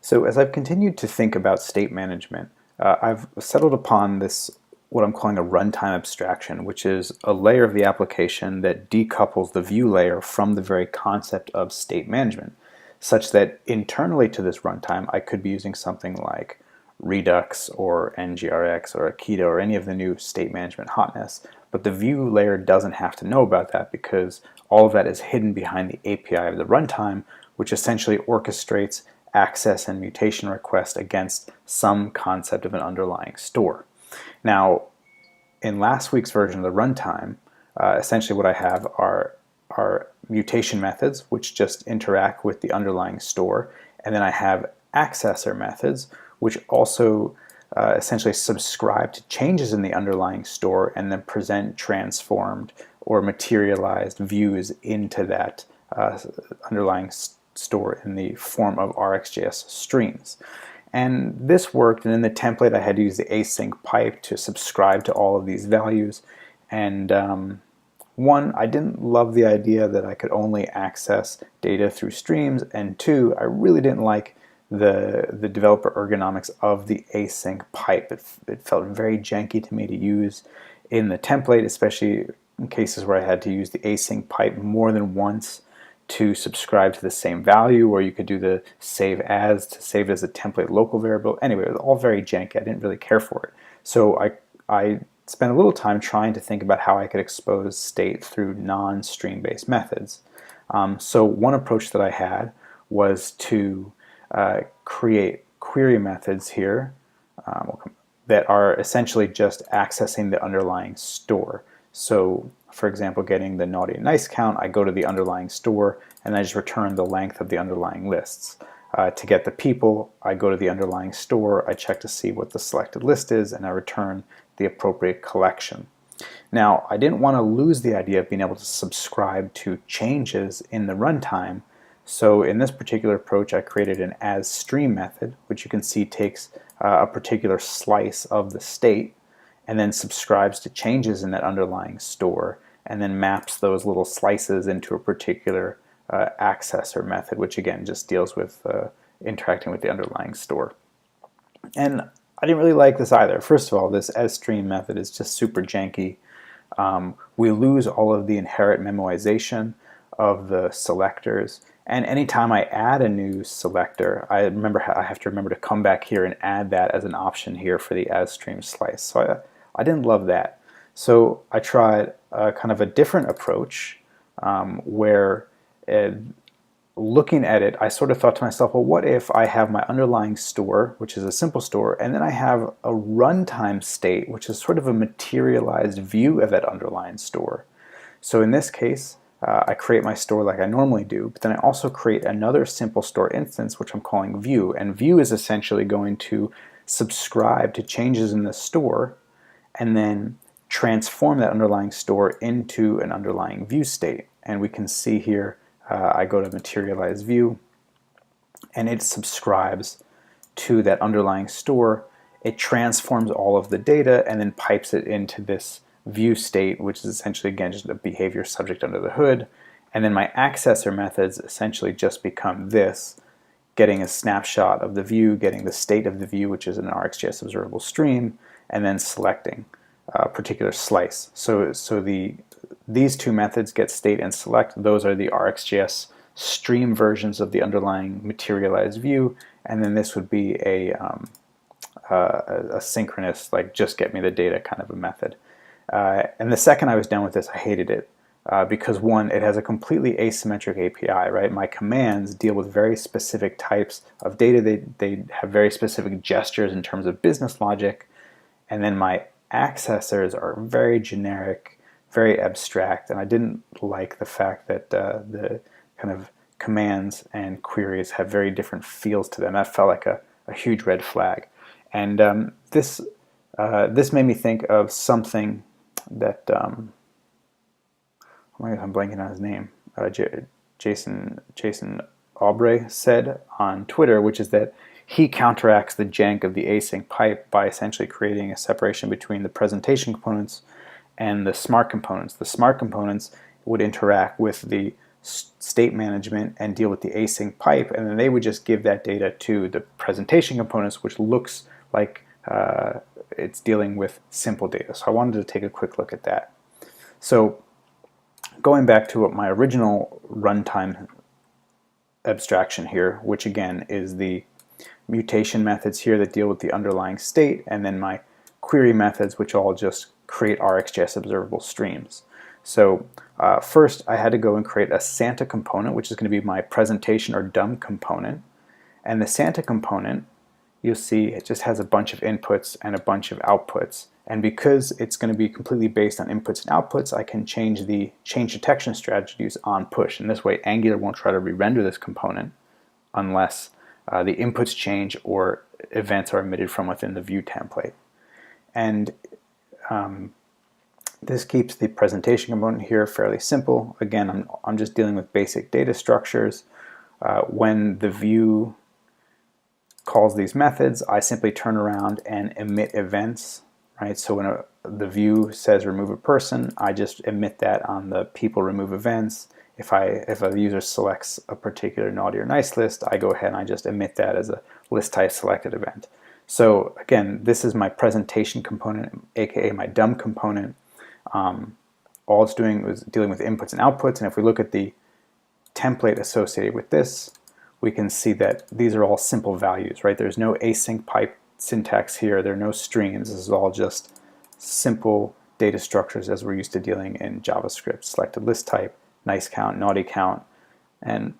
So as I've continued to think about state management, I've settled upon this, what I'm calling a runtime abstraction, which is a layer of the application that decouples the view layer from the very concept of state management, such that internally to this runtime, I could be using something like Redux or NGRX or Akita or any of the new state management hotness, but the view layer doesn't have to know about that because all of that is hidden behind the API of the runtime, which essentially orchestrates access and mutation request against some concept of an underlying store. Now, in last week's version of the runtime, essentially what I have are mutation methods, which just interact with the underlying store, and then I have accessor methods, which also essentially subscribe to changes in the underlying store and then present transformed or materialized views into that underlying store in the form of RxJS streams. And this worked, and in the template I had to use the async pipe to subscribe to all of these values. And one, I didn't love the idea that I could only access data through streams, and two, I really didn't like the developer ergonomics of the async pipe. It felt very janky to me to use in the template, especially in cases where I had to use the async pipe more than once to subscribe to the same value, or you could do the save as to save as a template local variable. Anyway, it was all very janky. I didn't really care for it. So I spent a little time trying to think about how I could expose state through non-stream based methods. So one approach that I had was to create query methods here that are essentially just accessing the underlying store. So for example, getting the naughty and nice count, I go to the underlying store and I just return the length of the underlying lists. To get the people, I go to the underlying store, I check to see what the selected list is, and I return the appropriate collection. Now, I didn't want to lose the idea of being able to subscribe to changes in the runtime, so in this particular approach I created an asStream method, which you can see takes a particular slice of the state and then subscribes to changes in that underlying store, and then maps those little slices into a particular accessor method, which again just deals with interacting with the underlying store. And I didn't really like this either. First of all, this asStream method is just super janky. We lose all of the inherent memoization of the selectors, and anytime I add a new selector, I have to remember to come back here and add that as an option here for the asStream slice. So I didn't love that. So I tried kind of a different approach where looking at it, I sort of thought to myself, well, what if I have my underlying store, which is a simple store, and then I have a runtime state, which is sort of a materialized view of that underlying store. So in this case, I create my store like I normally do, but then I also create another simple store instance, which I'm calling view, and view is essentially going to subscribe to changes in the store and then transform that underlying store into an underlying view state. And we can see here, I go to materialize view, and it subscribes to that underlying store. It transforms all of the data and then pipes it into this view state, which is essentially, again, just a behavior subject under the hood. And then my accessor methods essentially just become this, getting a snapshot of the view, getting the state of the view, which is an RxJS observable stream, and then selecting a particular slice. So these two methods, get state and select, those are the RxJS stream versions of the underlying materialized view, and then this would be a synchronous, like just get me the data kind of a method. And the second I was done with this, I hated it. Because one, it has a completely asymmetric API, right? My commands deal with very specific types of data. They have very specific gestures in terms of business logic. And then my accessors are very generic, very abstract. And I didn't like the fact that the kind of commands and queries have very different feels to them. That felt like a huge red flag. And this made me think of something that oh my God, I'm blanking on his name. Jason Aubrey said on Twitter, which is that he counteracts the jank of the async pipe by essentially creating a separation between the presentation components and the smart components. The smart components would interact with the state management and deal with the async pipe, and then they would just give that data to the presentation components, which looks like it's dealing with simple data. So I wanted to take a quick look at that. So going back to what my original runtime abstraction here, which again is the mutation methods here that deal with the underlying state, and then my query methods, which all just create RxJS observable streams. So first I had to go and create a Santa component, which is going to be my presentation or DUM component. And the Santa component, you'll see it just has a bunch of inputs and a bunch of outputs. And because it's going to be completely based on inputs and outputs, I can change the change detection strategies on push. And this way Angular won't try to re-render this component unless the inputs change or events are emitted from within the view template. And this keeps the presentation component here fairly simple. Again, I'm just dealing with basic data structures. When the view calls these methods, I simply turn around and emit events, right? So when the view says remove a person, I just emit that on the people remove events. If a user selects a particular naughty or nice list, I go ahead and I just emit that as a list type selected event. So again, this is my presentation component, aka my DUM component. All it's doing is dealing with inputs and outputs, and if we look at the template associated with this, we can see that these are all simple values, right? There's no async pipe syntax here, there are no streams. This is all just simple data structures as we're used to dealing in JavaScript. Selected list type, nice count, naughty count, and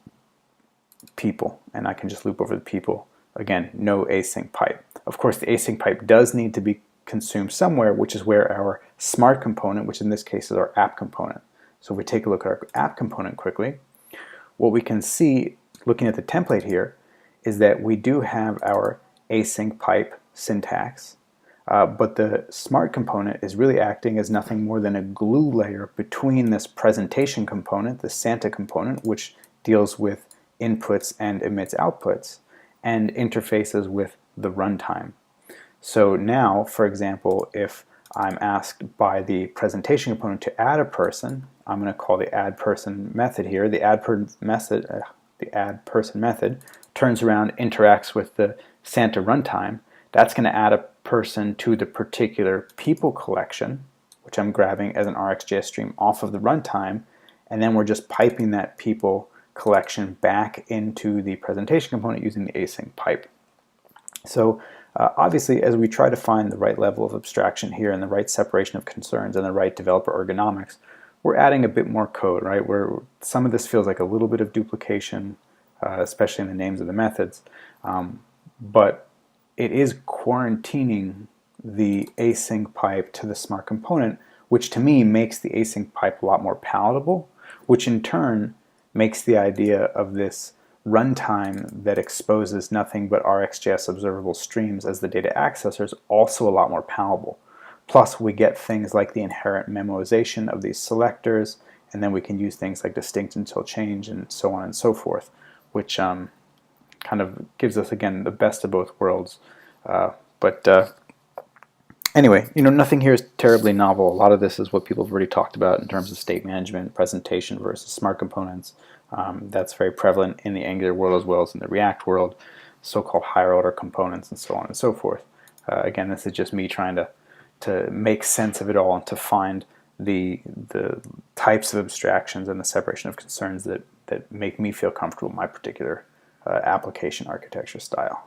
people. And I can just loop over the people. Again, no async pipe. Of course, the async pipe does need to be consumed somewhere, which is where our smart component, which in this case is our app component. So if we take a look at our app component quickly, what we can see looking at the template here is that we do have our async pipe syntax, but the smart component is really acting as nothing more than a glue layer between this presentation component, the Santa component, which deals with inputs and emits outputs, and interfaces with the runtime. So now, for example, if I'm asked by the presentation component to add a person, I'm going to call the add person method here. The add person method turns around, interacts with the Santa runtime. That's going to add a person to the particular people collection, which I'm grabbing as an RxJS stream off of the runtime, and then we're just piping that people collection back into the presentation component using the async pipe. So obviously, as we try to find the right level of abstraction here and the right separation of concerns and the right developer ergonomics, we're adding a bit more code, right? Where some of this feels like a little bit of duplication, especially in the names of the methods, but it is quarantining the async pipe to the smart component, which to me makes the async pipe a lot more palatable, which in turn makes the idea of this runtime that exposes nothing but RxJS observable streams as the data accessors also a lot more palatable. Plus we get things like the inherent memoization of these selectors, and then we can use things like distinct until change and so on and so forth, which kind of gives us again the best of both worlds. Anyway, nothing here is terribly novel. A lot of this is what people have already talked about in terms of state management, presentation versus smart components. That's very prevalent in the Angular world as well as in the React world, so-called higher order components and so on and so forth. Again, this is just me trying to make sense of it all and to find the types of abstractions and the separation of concerns that make me feel comfortable with my particular application architecture style.